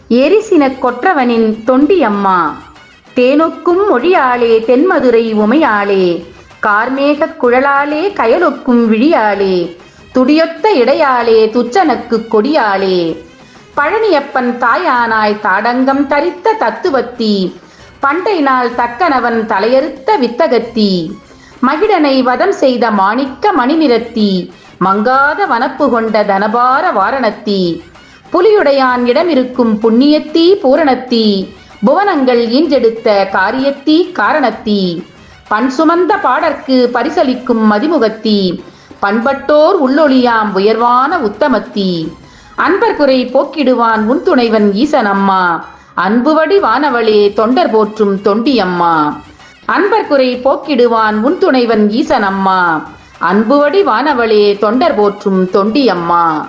எரிசினக் கொற்றவனின் தொண்டியம்மா. தேனொக்கும் மொழியாளே தென்மதுரை உமையாளே, கார்மேகக் குழலாளே கயலொக்கும் விழியாளே, துடியொத்த இடையாளே துச்சனுக்குக் கொடியாளே, பழனியப்பன் தாயானாய் தாடங்கம் தரித்த தத்துவத்தி, பண்டை நாள் தக்கனவன் தலையறுத்த வித்தகத்தி, மகிடனை வதம் செய்த மாணிக்க மணிநிறத்தி, மங்காத வனப்பு கொண்ட தனபார வாரணத்தி, புலியுடையான் இடமிருக்கும் புண்ணியத்தி பூரணத்தி, புவனங்கள் ஈன்றெடுத்த காரியத்தி காரணத்தி, பண் சுமந்த பாடற்கு பரிசளிக்கும் மதிமுகத்தி, பண்பட்டோர் உள்ளொளியாம் உயர்வான உத்தமத்தி, அன்பர் குறை போக்கிடுவான் உன் துணைவன் ஈசனம்மா, அன்புவடி வானவளே தொண்டர் போற்றும் தொண்டியம்மா. அன்பர் குறை போக்கிடுவான் உன் துணைவன் ஈசனம்மா, அன்புவடி வானவளே தொண்டர் போற்றும் தொண்டியம்மா.